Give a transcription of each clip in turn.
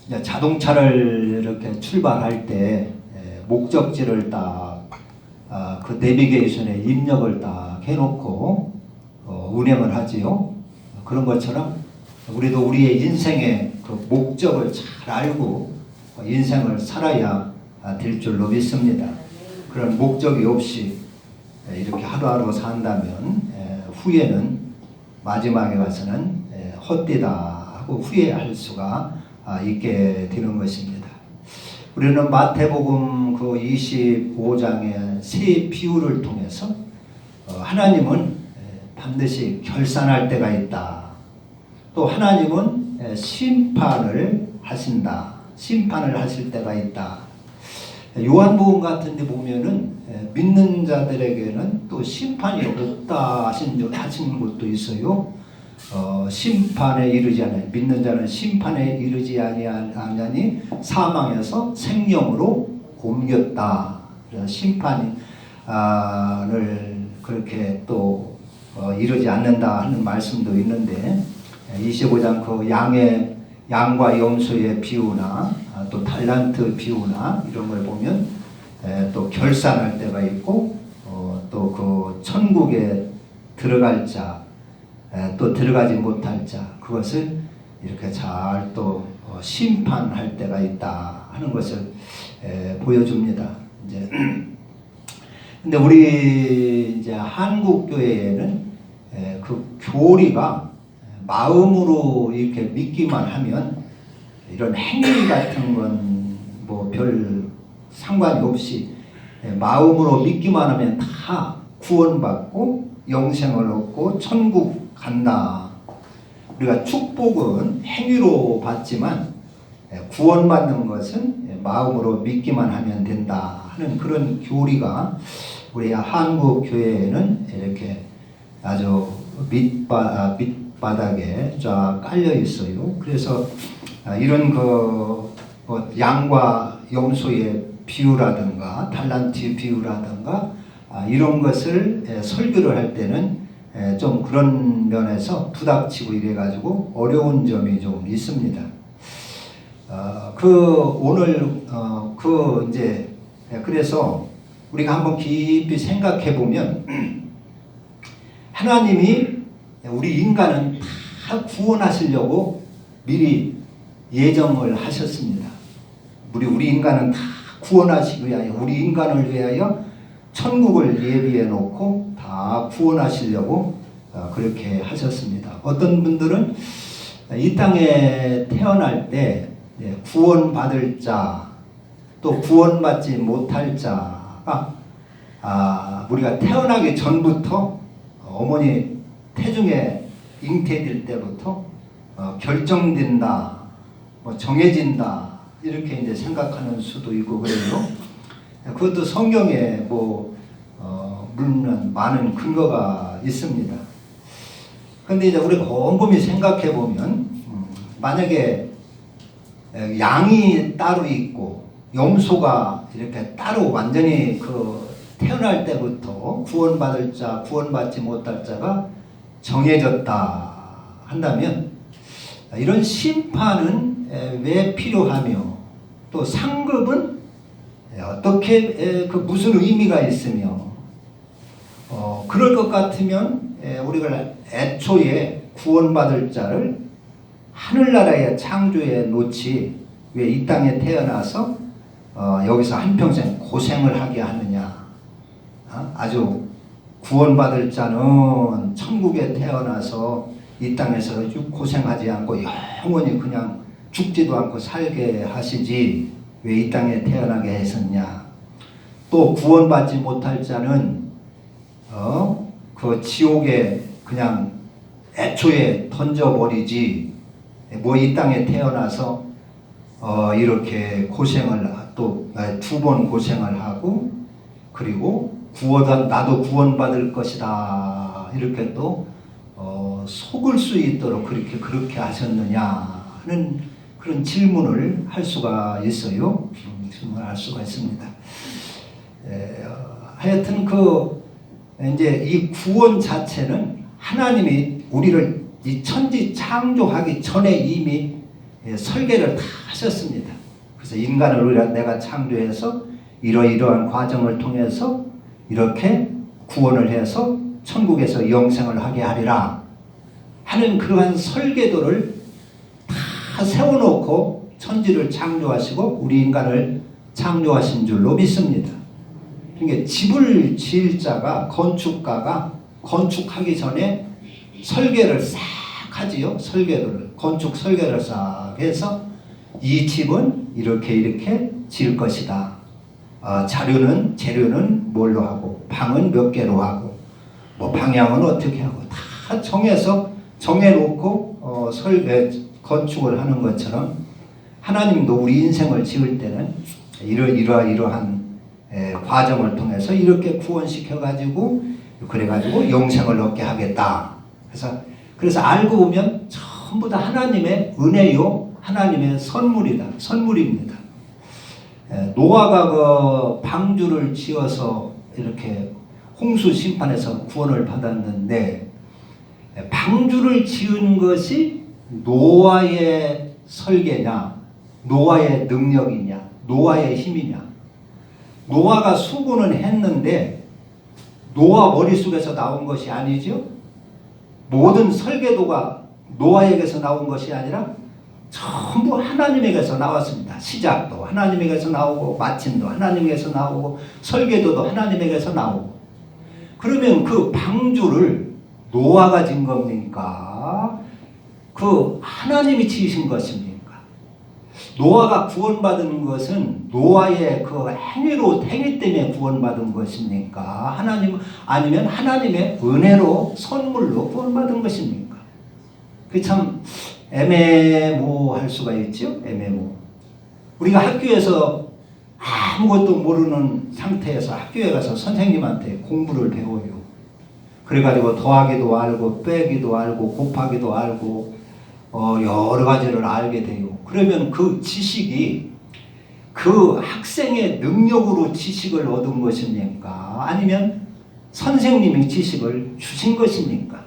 이제 자동차를 이렇게 출발할 때 목적지를 딱 그 내비게이션에 입력을 딱 해놓고 운행을 하지요. 그런 것처럼 우리도 우리의 인생의 그 목적을 잘 알고 인생을 살아야 될 줄로 믿습니다. 그런 목적이 없이 이렇게 하루하루 산다면 후에는 마지막에 가서는 헛되다 하고 후회할 수가 있게 되는 것입니다. 우리는 마태복음 그 25장의 세 비유를 통해서 하나님은 반드시 결산할 때가 있다. 또 하나님은 심판을 하신다. 심판을 하실 때가 있다. 요한복음 같은 데 보면은 믿는 자들에게는 또 심판이 없다 하신 것도 있어요. 심판에 이르지 아니하니 믿는 자는 심판에 이르지 아니하니 사망에서 생명으로 옮겼다. 심판을 그렇게 또 이르지 않는다 하는 말씀도 있는데 25장 그 양과 염소의 비유나 또 달란트 비유나 이런 걸 보면 또 결산할 때가 있고 또 그 천국에 들어갈 자 또 들어가지 못할 자 그것을 이렇게 잘 또 심판할 때가 있다 하는 것을 보여줍니다. 이제 근데 우리 이제 한국 교회에는 그 교리가 마음으로 이렇게 믿기만 하면 이런 행위 같은 건 뭐 별 상관이 없이 마음으로 믿기만 하면 다 구원받고 영생을 얻고 천국 간다. 우리가 축복은 행위로 받지만 구원받는 것은 마음으로 믿기만 하면 된다 하는 그런 교리가 우리 한국 교회에는 이렇게 아주 밑바닥에 쫙 깔려 있어요. 그래서 이런 양과 염소의 비유라든가 달란트 비유라든가 이런 것을 설교를 할 때는 좀 그런 면에서 부닥치고 이래가지고 어려운 점이 좀 있습니다. 그래서 우리가 한번 깊이 생각해 보면 하나님이 우리 인간은 다 구원하시려고 미리 예정을 하셨습니다. 우리 인간은 다 구원하시기 위하여 우리 인간을 위하여 천국을 예비해 놓고 다 구원하시려고 그렇게 하셨습니다. 어떤 분들은 이 땅에 태어날 때 구원받을 자, 또 구원받지 못할 자가 우리가 태어나기 전부터 어머니 태중에 잉태될 때부터 결정된다, 정해진다 이렇게 이제 생각하는 수도 있고 그래요. 그것도 성경에 물론 많은 근거가 있습니다. 그런데 이제 우리가 곰곰이 생각해 보면 만약에 양이 따로 있고 염소가 이렇게 따로 완전히 태어날 때부터 구원받을 자, 구원받지 못할 자가 정해졌다 한다면 이런 심판은 왜 필요하며 또 상급은 어떻게 무슨 의미가 있으며 그럴 것 같으면 우리가 애초에 구원받을 자를 하늘나라의 창조에 놓지 왜 이 땅에 태어나서 여기서 한평생 고생을 하게 하느냐. 아주 구원받을 자는 천국에 태어나서 이 땅에서 고생하지 않고 영원히 그냥 죽지도 않고 살게 하시지 왜 이 땅에 태어나게 했었냐. 또 구원받지 못할 자는 그 지옥에 그냥 애초에 던져버리지 이 땅에 태어나서 이렇게 고생을 또 두 번 고생을 하고 그리고 나도 구원받을 것이다 이렇게 또 속을 수 있도록 그렇게 하셨느냐 하는 그런 질문을 할 수가 있어요. 질문을 할 수가 있습니다. 하여튼 이제 이 구원 자체는 하나님이 우리를 이 천지 창조하기 전에 이미 설계를 다 하셨습니다. 그래서 인간을 내가 창조해서 이러이러한 과정을 통해서 이렇게 구원을 해서 천국에서 영생을 하게 하리라 하는 그러한 설계도를 다 세워놓고 천지를 창조하시고 우리 인간을 창조하신 줄로 믿습니다. 그러니까 집을 지을 자가, 건축가가 건축하기 전에 설계를 싹 하지요. 설계도를, 건축 설계를 싹 해서 이 집은 이렇게 지을 것이다. 재료는 뭘로 하고, 방은 몇 개로 하고, 뭐 방향은 어떻게 하고, 다 정해놓고 건축을 하는 것처럼 하나님도 우리 인생을 지을 때는 이러한 과정을 통해서 이렇게 구원시켜가지고 그래가지고 영생을 얻게 하겠다. 그래서 알고 보면 전부 다 하나님의 은혜요, 하나님의 선물입니다. 노아가 그 방주를 지어서 이렇게 홍수 심판에서 구원을 받았는데 방주를 지은 것이 노아의 설계냐, 노아의 능력이냐, 노아의 힘이냐. 노아가 수고는 했는데 노아 머릿속에서 나온 것이 아니죠. 모든 설계도가 노아에게서 나온 것이 아니라 전부 하나님에게서 나왔습니다. 시작도 하나님에게서 나오고 마침도 하나님에게서 나오고 설계도도 하나님에게서 나오고. 그러면 그 방주를 노아가 지은 겁니까? 그 하나님이 지으신 것입니까? 노아가 구원받은 것은 노아의 그 행위 때문에 구원받은 것입니까? 아니면 하나님의 은혜로, 선물로 구원받은 것입니까? 그게 참 애매모호할 수가 있죠. 애매모. 우리가 학교에서 아무것도 모르는 상태에서 학교에 가서 선생님한테 공부를 배워요. 그래가지고 더하기도 알고 빼기도 알고 곱하기도 알고 여러 가지를 알게 돼요. 그러면 그 지식이 그 학생의 능력으로 지식을 얻은 것입니까? 아니면 선생님이 지식을 주신 것입니까?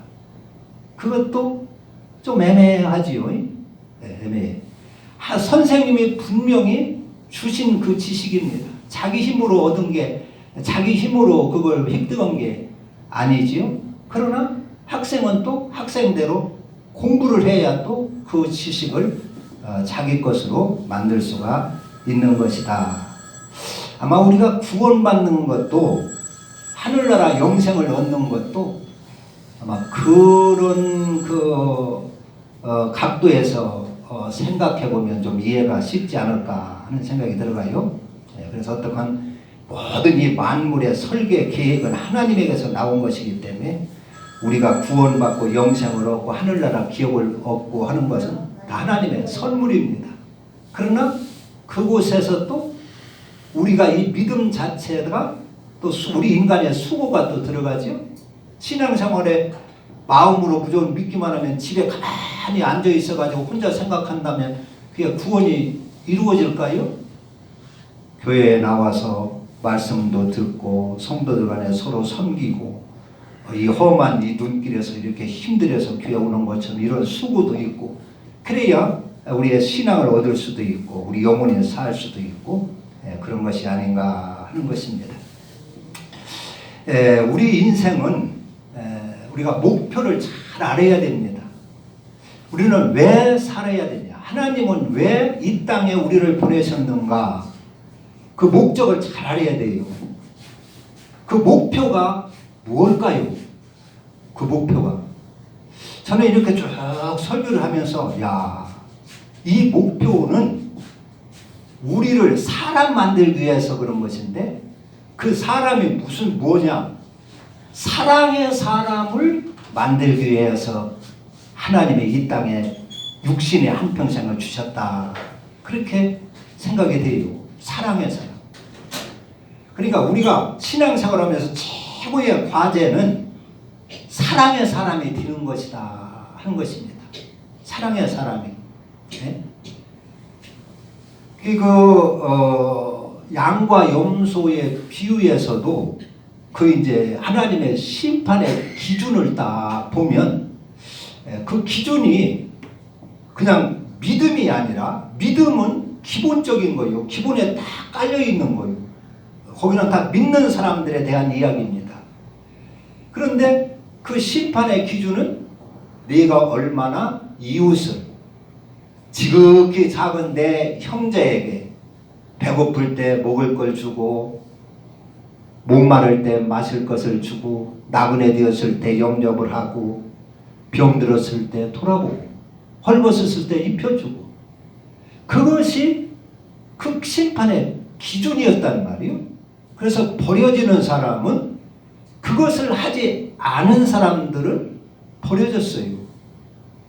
그것도 좀 애매하지요. 네, 애매해. 선생님이 분명히 주신 그 지식입니다. 자기 힘으로 얻은 게, 자기 힘으로 그걸 획득한 게 아니지요. 그러나 학생은 또 학생대로 공부를 해야 또 그 지식을 자기 것으로 만들 수가 있는 것이다. 아마 우리가 구원받는 것도, 하늘나라 영생을 얻는 것도 아마 그런 각도에서 생각해 보면 좀 이해가 쉽지 않을까 하는 생각이 들어가요. 그래서 어떠한 모든 이 만물의 설계 계획은 하나님에게서 나온 것이기 때문에 우리가 구원받고 영생을 얻고 하늘나라 기업을 얻고 하는 것은 다 하나님의 선물입니다. 그러나 그곳에서 또 우리가 이 믿음 자체가 또 우리 인간의 수고가 또 들어가죠. 신앙생활에 마음으로 무조건 믿기만 하면 집에 가만히 앉아 있어가지고 혼자 생각한다면 그게 구원이 이루어질까요? 교회에 나와서 말씀도 듣고 성도들 간에 서로 섬기고 이 험한 이 눈길에서 이렇게 힘들어서 교회 오는 것처럼 이런 수고도 있고, 그래야 우리의 신앙을 얻을 수도 있고 우리 영혼이 살 수도 있고 그런 것이 아닌가 하는 것입니다. 우리 인생은 우리가 목표를 잘 알아야 됩니다. 우리는 왜 살아야 되냐, 하나님은 왜 이 땅에 우리를 보내셨는가, 그 목적을 잘 알아야 돼요. 그 목표가 뭘까요? 그 목표가. 저는 이렇게 쭉 설교를 하면서 이 목표는 우리를 사람 만들기 위해서 그런 것인데, 그 사람이 뭐냐? 사랑의 사람을 만들기 위해서 하나님의 이 땅에 육신의 한평생을 주셨다. 그렇게 생각이 돼요. 사랑의 사람. 그러니까 우리가 신앙생활하면서 최고의 과제는 사랑의 사람이 되는 것이다 하는 것입니다. 사랑의 사람이. 네? 양과 염소의 비유에서도 이제 하나님의 심판의 기준을 딱 보면 그 기준이 그냥 믿음이 믿음이 아니라 믿음은 기본적인 거예요. 기본에 다 깔려 있는 거예요. 거기는 다 믿는 사람들에 대한 이야기입니다. 그런데 그 심판의 기준은 네가 얼마나 이웃을, 지극히 작은 내 형제에게 배고플 때 먹을 걸 주고 목마를 때 마실 것을 주고 나그네 되었을 때 영접을 하고 병들었을 때 돌아보고 헐벗었을 때 입혀주고, 그것이 그 심판의 기준이었단 말이에요. 그래서 버려지는 사람은, 그것을 하지 않은 사람들은 버려졌어요.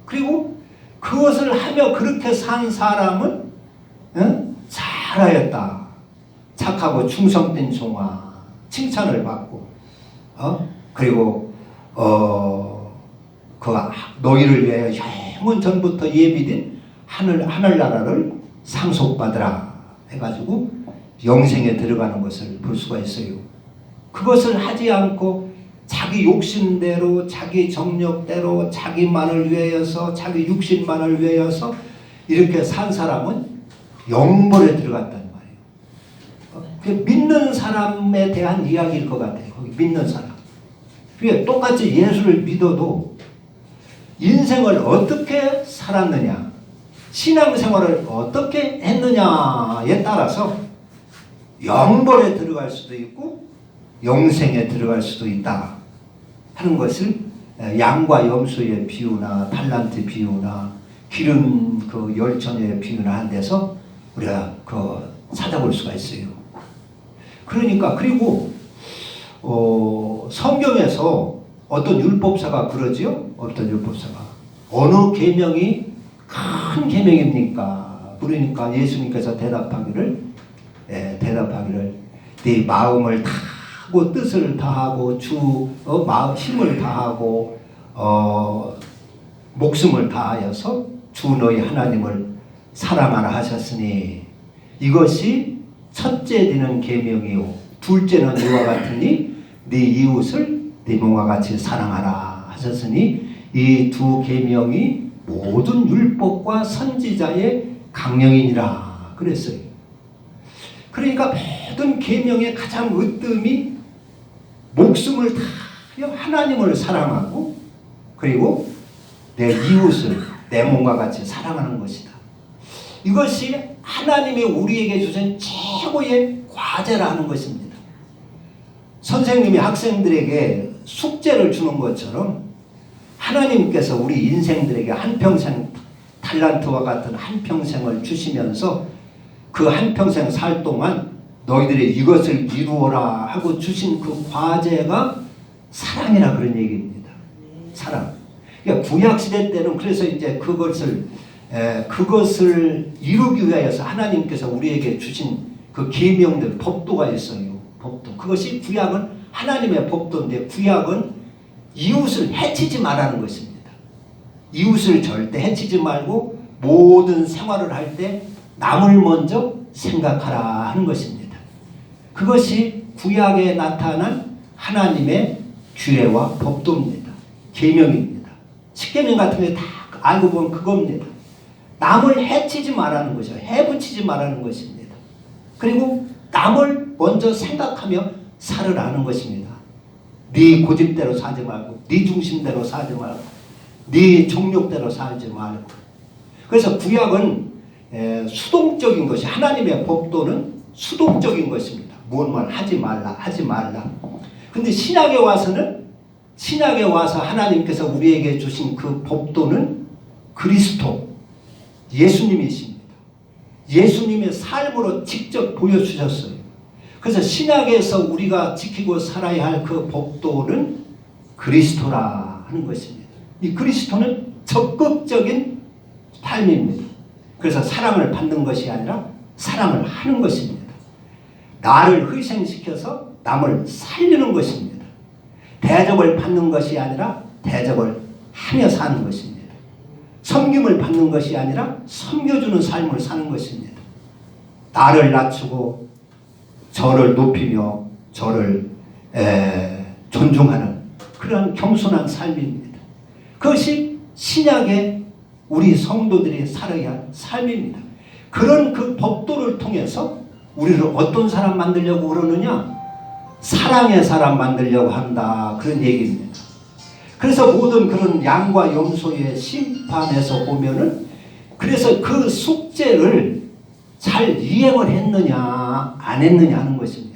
그리고 그것을 하며 그렇게 산 사람은 잘하였다, 착하고 충성된 종아, 칭찬을 받고, 그리고 그 너희를 위하여 영원 전부터 예비된 하늘나라를 상속받으라 해가지고 영생에 들어가는 것을 볼 수가 있어요. 그것을 하지 않고 자기 욕심대로, 자기 정력대로, 자기만을 위하여서, 자기 육신만을 위하여서 이렇게 산 사람은 영벌에 들어갔단 말이에요. 믿는 사람에 대한 이야기일 것 같아요. 거기 믿는 사람. 그게 똑같이 예수를 믿어도 인생을 어떻게 살았느냐, 신앙생활을 어떻게 했느냐에 따라서 영벌에 들어갈 수도 있고 영생에 들어갈 수도 있다 하는 것을 양과 염소의 비유나 탈란트 비유나 기름 그 열천의 비유나 한 데서 우리가 찾아볼 수가 있어요. 그러니까, 그리고 성경에서 어떤 율법사가 그러지요. 어떤 율법사가 어느 계명이 큰 계명입니까? 그러니까 예수님께서 대답하기를 네 마음을 다하고 뜻을 다하고 마음 힘을 다하고 목숨을 다하여서 주 너희 하나님을 사랑하라 하셨으니 이것이 첫째 되는 계명이요 둘째는 이와 같으니 네 이웃을 네 몸과 같이 사랑하라 하셨으니 이 두 계명이 모든 율법과 선지자의 강령이니라 그랬어요. 그러니까 모든 계명의 가장 으뜸이 목숨을 다하여 하나님을 사랑하고 그리고 내 이웃을 내 몸과 같이 사랑하는 것이다. 이것이 하나님이 우리에게 주신 최고의 과제라는 것입니다. 선생님이 학생들에게 숙제를 주는 것처럼 하나님께서 우리 인생들에게 한평생 탈란트와 같은 한평생을 주시면서 그 한평생 살 동안 너희들이 이것을 이루어라 하고 주신 그 과제가 사랑이라 그런 얘기입니다. 사랑. 그러니까 구약시대 때는 그래서 이제 그것을 이루기 위하여서 하나님께서 우리에게 주신 그 계명들, 법도가 있어요. 법도. 그것이 구약은 하나님의 법도인데 구약은 이웃을 해치지 말라는 것입니다. 이웃을 절대 해치지 말고 모든 생활을 할 때 남을 먼저 생각하라 하는 것입니다. 그것이 구약에 나타난 하나님의 규례와 법도입니다. 계명입니다. 십계명 같은 게 다 알고 보면 그겁니다. 남을 해치지 말라는 것이요. 해붙이지 말라는 것입니다. 그리고 남을 먼저 생각하며 살으라는 것입니다. 네 고집대로 살지 말고 네 중심대로 살지 말고 네 정욕대로 살지 말고. 그래서 구약은 수동적인 것이, 하나님의 법도는 수동적인 것입니다. 뭔 말 하지 말라 하지 말라. 근데 신약에 와서 하나님께서 우리에게 주신 그 법도는 그리스도 예수님이십니다. 예수님의 삶으로 직접 보여주셨어요. 그래서 신약에서 우리가 지키고 살아야 할 그 법도는 그리스도라 하는 것입니다. 이 그리스도는 적극적인 삶입니다. 그래서 사랑을 받는 것이 아니라 사랑을 하는 것입니다. 나를 희생시켜서 남을 살리는 것입니다. 대접을 받는 것이 아니라 대접을 하며 사는 것입니다. 섬김을 받는 것이 아니라 섬겨주는 삶을 사는 것입니다. 나를 낮추고 저를 높이며 저를 존중하는 그런 겸손한 삶입니다. 그것이 신약의 우리 성도들이 살아야 할 삶입니다. 그런 그 법도를 통해서 우리를 어떤 사람 만들려고 그러느냐? 사랑의 사람 만들려고 한다. 그런 얘기입니다. 그래서 모든 그런 양과 염소의 심판에서 보면은 그래서 그 숙제를 잘 이행을 했느냐 안 했느냐 하는 것입니다.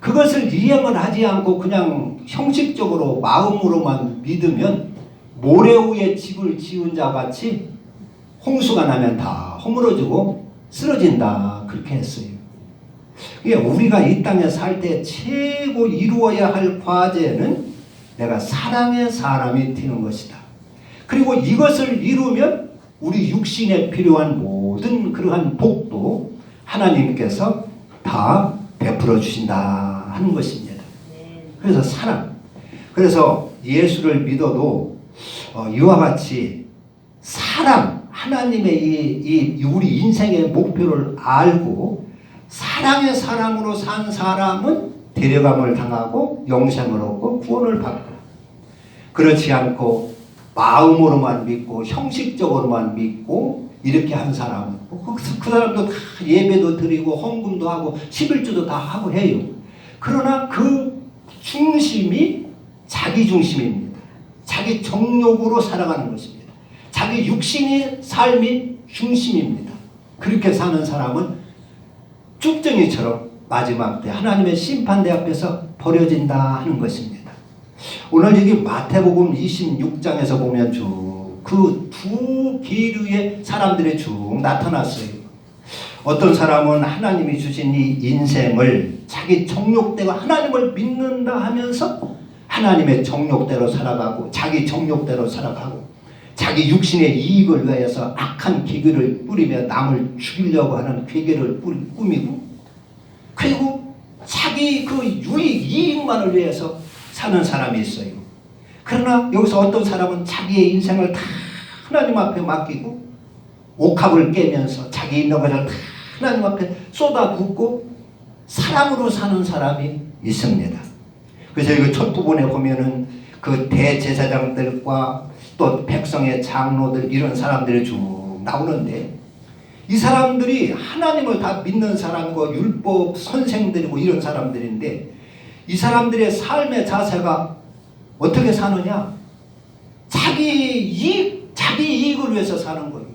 그것을 이행을 하지 않고 그냥 형식적으로 마음으로만 믿으면 모래 위에 집을 지은 자 같이 홍수가 나면 다 허물어지고 쓰러진다. 그렇게 했어요. 우리가 이 땅에 살 때 최고 이루어야 할 과제는 내가 사랑의 사람이 되는 것이다. 그리고 이것을 이루면 우리 육신에 필요한 모든 그러한 복도 하나님께서 다 베풀어 주신다 하는 것입니다. 그래서 사랑. 그래서 예수를 믿어도 이와 같이 사랑, 하나님의 이 우리 인생의 목표를 알고 사랑의 사람으로 산 사람은 데려감을 당하고 영생을 얻고 구원을 받고, 그렇지 않고 마음으로만 믿고 형식적으로만 믿고 이렇게 한 사람은 그 사람도 다 예배도 드리고 헌금도 하고 11조도 다 하고 해요. 그러나 그 중심이 자기 중심입니다. 자기 정욕으로 살아가는 것입니다. 자기 육신의 삶이 중심입니다. 그렇게 사는 사람은 쭉정이처럼 마지막 때 하나님의 심판대 앞에서 버려진다 하는 것입니다. 오늘 여기 마태복음 26장에서 보면 쭉 그 두 계류의 사람들이 쭉 나타났어요. 어떤 사람은 하나님이 주신 이 인생을 자기 정욕대로 하나님을 믿는다 하면서 하나님의 정욕대로 살아가고 자기 정욕대로 살아가고 자기 육신의 이익을 위해서 악한 계획을 뿌리며 남을 죽이려고 하는 계획을 꾸미고, 그리고 자기 그 이익만을 위해서 사는 사람이 있어요. 그러나 여기서 어떤 사람은 자기의 인생을 다 하나님 앞에 맡기고 옥합을 깨면서 자기 있는 것을 다 하나님 앞에 쏟아붓고 사랑으로 사는 사람이 있습니다. 그래서 여기 첫 부분에 보면은 그 대제사장들과 또 백성의 장로들 이런 사람들이 쭉 나오는데, 이 사람들이 하나님을 다 믿는 사람이고 율법 선생들이고 이런 사람들인데, 이 사람들의 삶의 자세가 어떻게 사느냐? 자기 이익을 위해서 사는 거예요.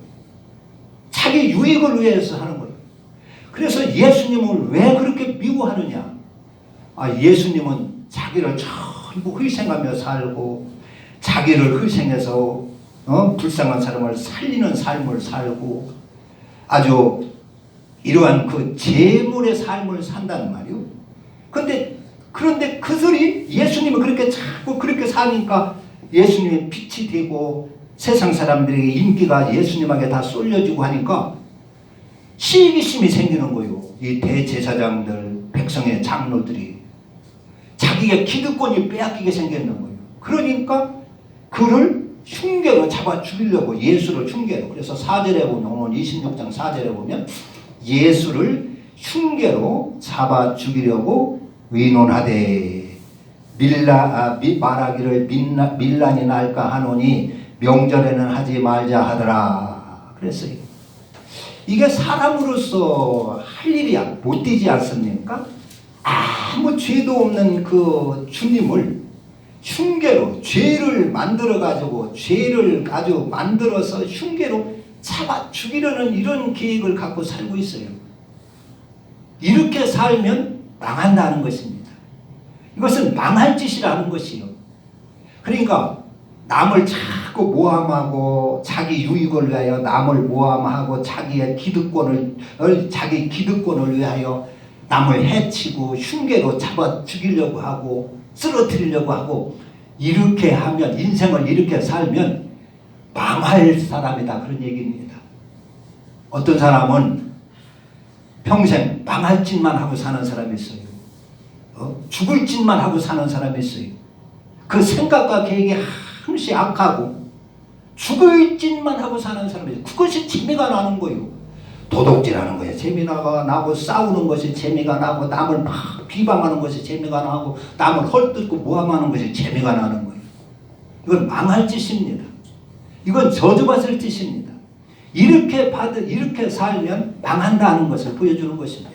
자기 유익을 위해서 사는 거예요. 그래서 예수님을 왜 그렇게 미워하느냐? 예수님은 자기를 전부 희생하며 살고 자기를 희생해서 불쌍한 사람을 살리는 삶을 살고 아주 이러한 그 재물의 삶을 산단 말이요. 그런데 그들이 예수님이 그렇게 자꾸 그렇게 사니까 예수님의 빛이 되고 세상 사람들에게 인기가 예수님에게 다 쏠려지고 하니까 시기심이 생기는 거예요. 이 대제사장들, 백성의 장로들이 자기의 기득권이 빼앗기게 생겼는 거예요. 그러니까 그를 흉계로 잡아 죽이려고, 예수를 흉계로. 그래서 4절에 보면, 오늘 26장 4절에 보면 예수를 흉계로 잡아 죽이려고 의논하되 말하기를 밀란이 날까 하노니 명절에는 하지 말자 하더라 그랬어요. 이게 사람으로서 할 일이 못 되지 않습니까? 아무 죄도 없는 그 주님을 흉계로, 죄를 만들어가지고 죄를 아주 만들어서 흉계로 잡아 죽이려는 이런 계획을 갖고 살고 있어요. 이렇게 살면 망한다는 것입니다. 이것은 망할 짓이라는 것이요. 그러니까 남을 자꾸 모함하고 자기 유익을 위하여 남을 모함하고 자기 기득권을 위하여 남을 해치고 흉계로 잡아 죽이려고 하고 쓰러뜨리려고 하고, 이렇게 하면, 인생을 이렇게 살면 망할 사람이다 그런 얘기입니다. 어떤 사람은 평생 망할 짓만 하고 사는 사람이 있어요. 죽을 짓만 하고 사는 사람이 있어요. 그 생각과 계획이 항시 악하고 죽을 짓만 하고 사는 사람이 있어요. 그것이 재미가 나는 거예요. 도둑질하는 거예요. 재미가 나고, 싸우는 것이 재미가 나고, 남을 막 비방하는 것이 재미가 나고, 남을 헐뜯고 모함하는 것이 재미가 나는 거예요. 이건 망할 짓입니다. 이건 저주받을 뜻입니다. 이렇게 살면 망한다는 것을 보여주는 것입니다.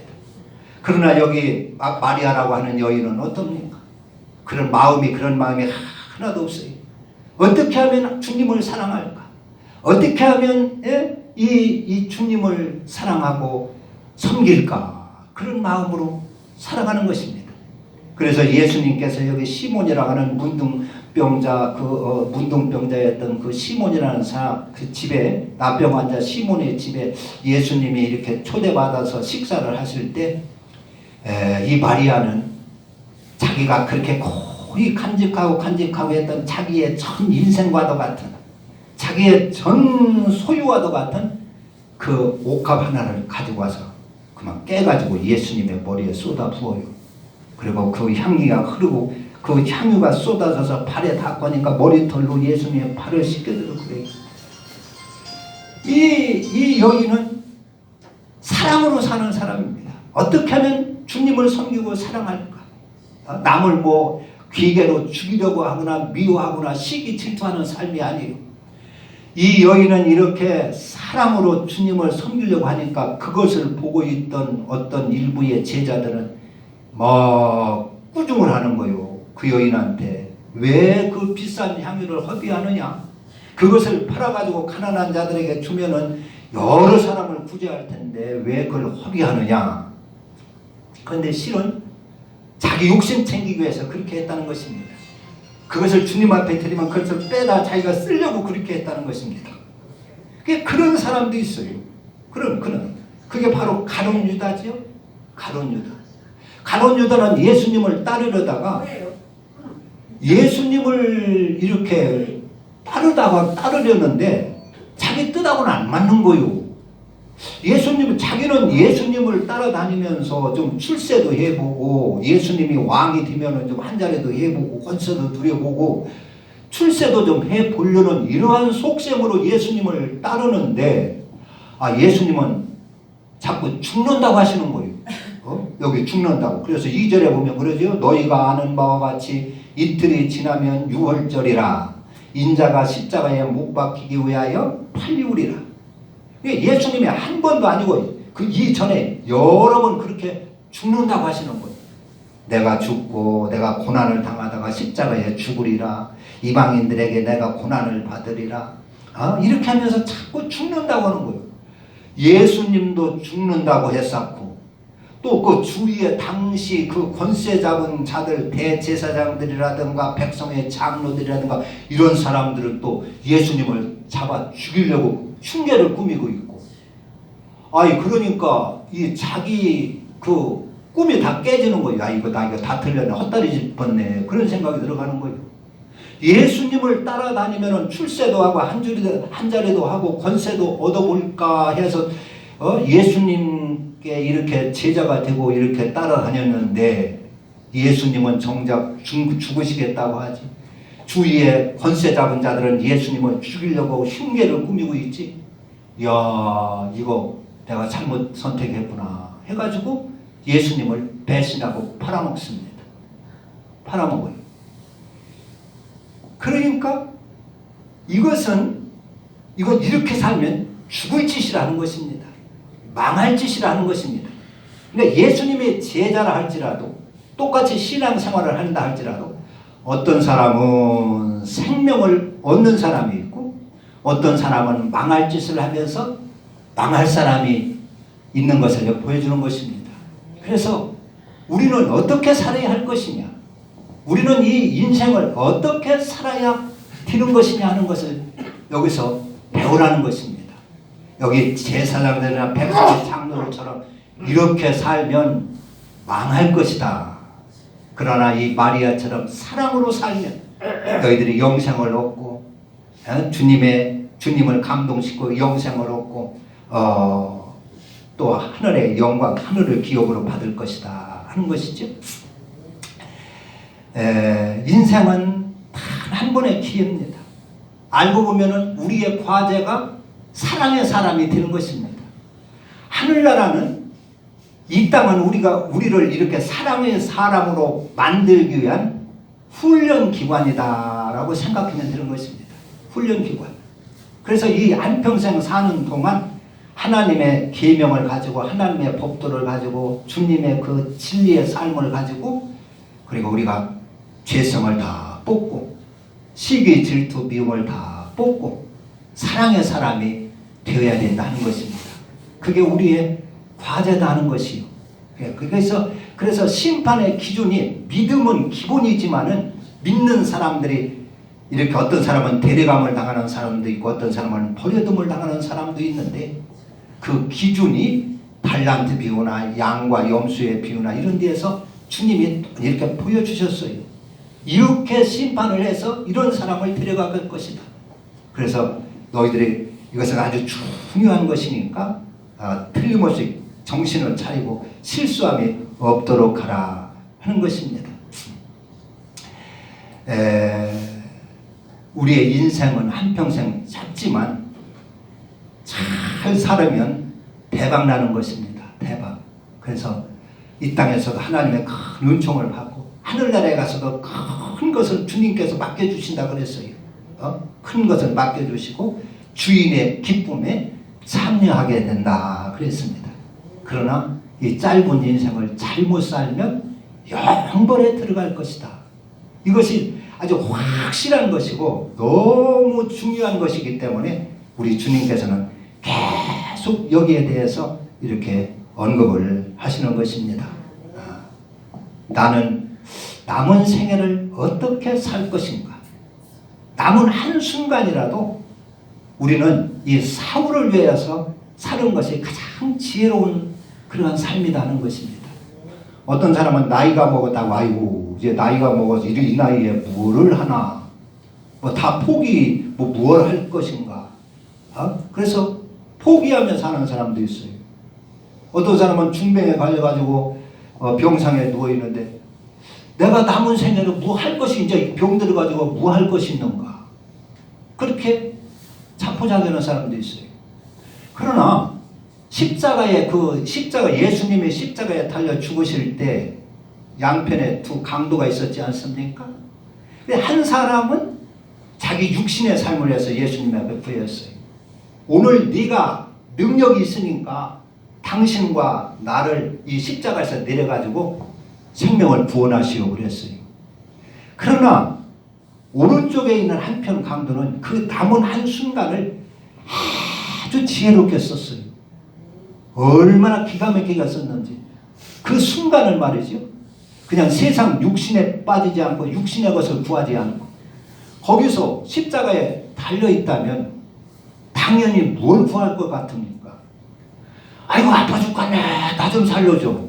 그러나 여기 마리아라고 하는 여인은 어떻습니까? 그런 마음이 하나도 없어요. 어떻게 하면 주님을 사랑할까? 어떻게 하면 이 주님을 사랑하고 섬길까? 그런 마음으로 살아가는 것입니다. 그래서 예수님께서 여기 시몬이라고 하는 문둥병자였던 그 시몬이라는 사람, 그 집에, 나병 환자 시몬의 집에 예수님이 이렇게 초대받아서 식사를 하실 때, 이 마리아는 자기가 그렇게 거의 간직하고 했던 자기의 전 인생과도 같은, 자기의 전 소유와도 같은 그 옥합 하나를 가지고 와서 그만 깨가지고 예수님의 머리에 쏟아 부어요. 그리고 그 향기가 흐르고 그 향유가 쏟아져서 발에 닿으니까 머리털로 예수님의 발을 씻겨들고 그래요. 이 여인은 사랑으로 사는 사람입니다. 어떻게 하면 주님을 섬기고 사랑할까? 남을 뭐 귀계로 죽이려고 하거나 미워하거나 시기 질투하는 삶이 아니에요. 이 여인은 이렇게 사랑으로 주님을 섬기려고 하니까 그것을 보고 있던 어떤 일부의 제자들은 꾸중을 하는 거요. 그 여인한테 왜 그 비싼 향유를 허비하느냐? 그것을 팔아가지고 가난한 자들에게 주면은 여러 사람을 구제할 텐데 왜 그걸 허비하느냐? 그런데 실은 자기 욕심 챙기기 위해서 그렇게 했다는 것입니다. 그것을 주님 앞에 드리면 그것을 빼다 자기가 쓰려고 그렇게 했다는 것입니다. 그런 사람도 있어요. 그게 바로 가룟 유다지요. 가룟 유다는 예수님을 따르려다가 예수님을 이렇게 따르려는데 자기 뜻하고는 안 맞는 거요. 자기는 예수님을 따라다니면서 좀 출세도 해보고 예수님이 왕이 되면은 좀 한 자리도 해보고 권세도 누려보고 출세도 좀 해보려는 이러한 속셈으로 예수님을 따르는데 예수님은 자꾸 죽는다고 하시는 거예요. 여기 죽는다고. 그래서 2절에 보면 그러죠. 너희가 아는 바와 같이 이틀이 지나면 유월절이라 인자가 십자가에 못 박히기 위하여 팔리우리라. 예수님이 한 번도 아니고 그 이전에 여러 번 그렇게 죽는다고 하시는 거예요. 내가 죽고 내가 고난을 당하다가 십자가에 죽으리라. 이방인들에게 내가 고난을 받으리라. 이렇게 하면서 자꾸 죽는다고 하는 거예요. 예수님도 죽는다고 했었고 또 그 주위에 당시 그 권세 잡은 자들 대제사장들이라든가 백성의 장로들이라든가 이런 사람들은 또 예수님을 잡아 죽이려고 흉계를 꾸미고 있고 그러니까 이 자기 그 꿈이 다 깨지는 거예요. 나 이거 다 틀렸네. 헛다리 짚었네. 그런 생각이 들어가는 거예요. 예수님을 따라다니면은 출세도 하고 한 자리도 하고 권세도 얻어볼까 해서 예수님께 이렇게 제자가 되고 이렇게 따라다녔는데 예수님은 정작 죽으시겠다고 하지. 주위에 권세 잡은 자들은 예수님을 죽이려고 흉계를 꾸미고 있지. 이거 내가 잘못 선택했구나 해가지고 예수님을 배신하고 팔아먹습니다. 팔아먹어요. 그러니까 이건 이렇게 살면 죽을 짓이라는 것입니다. 망할 짓이라는 것입니다. 그러니까 예수님의 제자라 할지라도 똑같이 신앙생활을 한다 할지라도 어떤 사람은 생명을 얻는 사람이 있고 어떤 사람은 망할 짓을 하면서 망할 사람이 있는 것을 보여주는 것입니다. 그래서 우리는 어떻게 살아야 할 것이냐, 우리는 이 인생을 어떻게 살아야 되는 것이냐 하는 것을 여기서 배우라는 것입니다. 여기 제사장들이나 백성의 장로들처럼 이렇게 살면 망할 것이다. 그러나 이 마리아처럼 사랑으로 살면 너희들이 영생을 얻고 주님을 감동시키고 영생을 얻고 또 하늘의 영광, 하늘의 기업으로 받을 것이다 하는 것이죠. 인생은 단 한 번의 기회입니다. 알고 보면은 우리의 과제가 사랑의 사람이 되는 것입니다. 하늘나라는 이 땅은 우리를 이렇게 사랑의 사람으로 만들기 위한 훈련 기관이다라고 생각하면 되는 것입니다. 훈련 기관. 그래서 이 한평생 사는 동안 하나님의 계명을 가지고 하나님의 법도를 가지고 주님의 그 진리의 삶을 가지고 그리고 우리가 죄성을 다 뽑고 시기 질투 미움을 다 뽑고 사랑의 사람이 되어야 된다는 것입니다. 그게 우리의 과제다 하는 것이요. 그래서 심판의 기준이 믿음은 기본이지만은 믿는 사람들이 이렇게 어떤 사람은 대리감을 당하는 사람도 있고 어떤 사람은 버려둠을 당하는 사람도 있는데 그 기준이 달란트 비유나 양과 염소의 비유나 이런 데에서 주님이 이렇게 보여주셨어요. 이렇게 심판을 해서 이런 사람을 데려갈 것이다. 그래서 너희들이 이것은 아주 중요한 것이니까 틀림없이 정신을 차리고 실수함이 없도록 하라 하는 것입니다. 우리의 인생은 한평생 짧지만 잘 살으면 대박 나는 것입니다. 대박. 그래서 이 땅에서도 하나님의 큰 은총을 받고 하늘나라에 가서도 큰 것을 주님께서 맡겨주신다 그랬어요. 큰 것을 맡겨주시고 주인의 기쁨에 참여하게 된다 그랬습니다. 그러나 이 짧은 인생을 잘못 살면 영벌에 들어갈 것이다. 이것이 아주 확실한 것이고 너무 중요한 것이기 때문에 우리 주님께서는 계속 여기에 대해서 이렇게 언급을 하시는 것입니다. 나는 남은 생애를 어떻게 살 것인가? 남은 한순간이라도 우리는 이 사후를 위해서 사는 것이 가장 지혜로운 그러한 삶이라는 것입니다. 어떤 사람은 나이가 먹었다고 아이고 이제 나이가 먹어서 이 나이에 뭐를 하나 뭐 다 포기 뭐 무엇을 할 것인가 그래서 포기하며 사는 사람도 있어요. 어떤 사람은 중병에 걸려가지고 병상에 누워있는데 내가 남은 생애를 뭐 할 것이 이제 병 들어가지고 뭐 할 것이 있는가 그렇게 자포자기하는 사람도 있어요. 그러나 십자가 예수님의 십자가에 달려 죽으실 때 양편에 두 강도가 있었지 않습니까? 근데 한 사람은 자기 육신의 삶을 해서 예수님 앞에 부였어요. 오늘 네가 능력이 있으니까 당신과 나를 이 십자가에서 내려가지고 생명을 구원하시오 그랬어요. 그러나 오른쪽에 있는 한편 강도는 그 남은 한순간을 아주 지혜롭게 썼어요. 얼마나 기가 막히게 썼는지 그 순간을 말이죠. 그냥 세상 육신에 빠지지 않고 육신의 것을 구하지 않고 거기서 십자가에 달려있다면 당연히 뭘 구할 것 같습니까? 아이고 아파 죽겠네 나 좀 살려줘.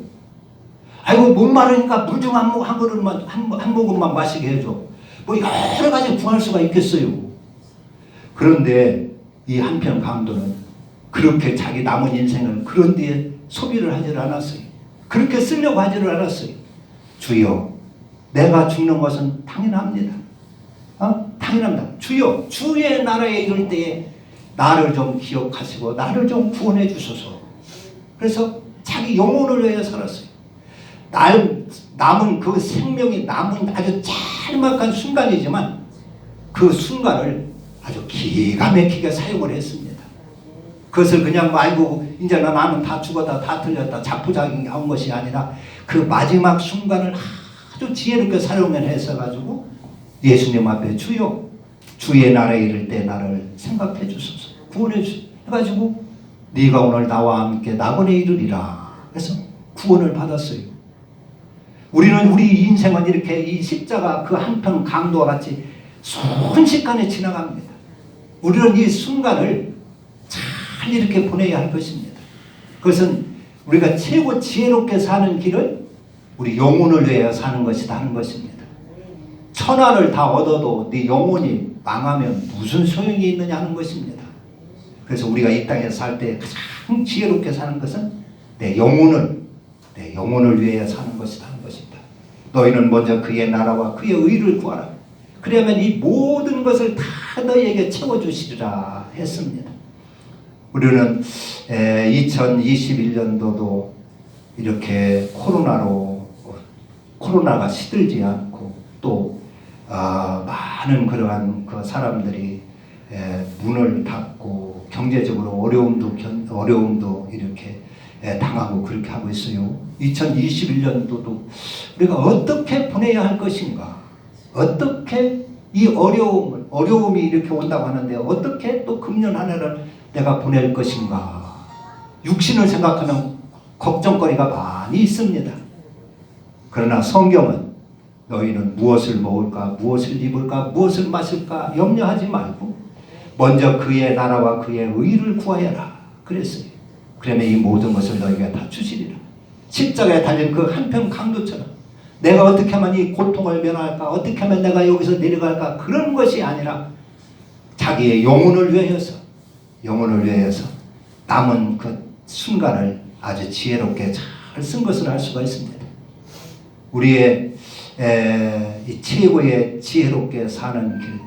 아이고 목마르니까 물 좀 한 그릇만 한 모금만 마시게 해줘. 뭐 여러 가지 구할 수가 있겠어요. 그런데 이 한편 강도는 그렇게 자기 남은 인생을 그런 데에 소비를 하지 않았어요. 그렇게 쓰려고 하지를 않았어요. 주여 내가 죽는 것은 당연합니다. 당연합니다. 주여 주의 나라에 이를 때에 나를 좀 기억하시고 나를 좀 구원해 주소서. 그래서 자기 영혼을 위해 살았어요. 남은 그 생명이 남은 아주 짤막한 순간이지만 그 순간을 아주 기가 막히게 사용을 했습니다. 그것을 그냥 아이고 이제 나는 다 죽었다 다 틀렸다 자포자기한 것이 아니라 그 마지막 순간을 아주 지혜롭게 사용해서 가지고 예수님 앞에 주여 주의 나라에 이를 때 나를 생각해 주소서 구원해 주소서 해가지고 네가 오늘 나와 함께 낙원에 이르리라 그래서 구원을 받았어요. 우리는 우리 인생은 이렇게 이 십자가 그 한편 강도와 같이 순식간에 지나갑니다. 우리는 이 순간을 잘 이렇게 보내야 할 것입니다. 그것은 우리가 최고 지혜롭게 사는 길은 우리 영혼을 위하여 사는 것이다 하는 것입니다. 천하를 다 얻어도 네 영혼이 망하면 무슨 소용이 있느냐 하는 것입니다. 그래서 우리가 이 땅에 살 때 가장 지혜롭게 사는 것은 내 영혼을 위하여 사는 것이다 하는 것입니다. 너희는 먼저 그의 나라와 그의 의를 구하라. 그러면 이 모든 것을 다 너희에게 채워주시리라 했습니다. 우리는 2021년도도 이렇게 코로나가 시들지 않고 또 많은 그러한 그 사람들이 문을 닫고 경제적으로 어려움도 이렇게 당하고 그렇게 하고 있어요. 2021년도도 우리가 어떻게 보내야 할 것인가? 어떻게 이 어려움이 이렇게 온다고 하는데 어떻게 또 금년 한 해를 내가 보낼 것인가? 육신을 생각하는 걱정거리가 많이 있습니다. 그러나 성경은 너희는 무엇을 먹을까, 무엇을 입을까, 무엇을 마실까 염려하지 말고 먼저 그의 나라와 그의 의를 구하여라 그랬어요. 그러면 이 모든 것을 너희가 다 주시리라. 십자가에 달린 그 한편 강도처럼 내가 어떻게 하면 이 고통을 면할까, 어떻게 하면 내가 여기서 내려갈까, 그런 것이 아니라 자기의 영혼을 위하여서 남은 그 순간을 아주 지혜롭게 잘 쓴 것을 알 수가 있습니다. 우리의 이 최고의 지혜롭게 사는 길,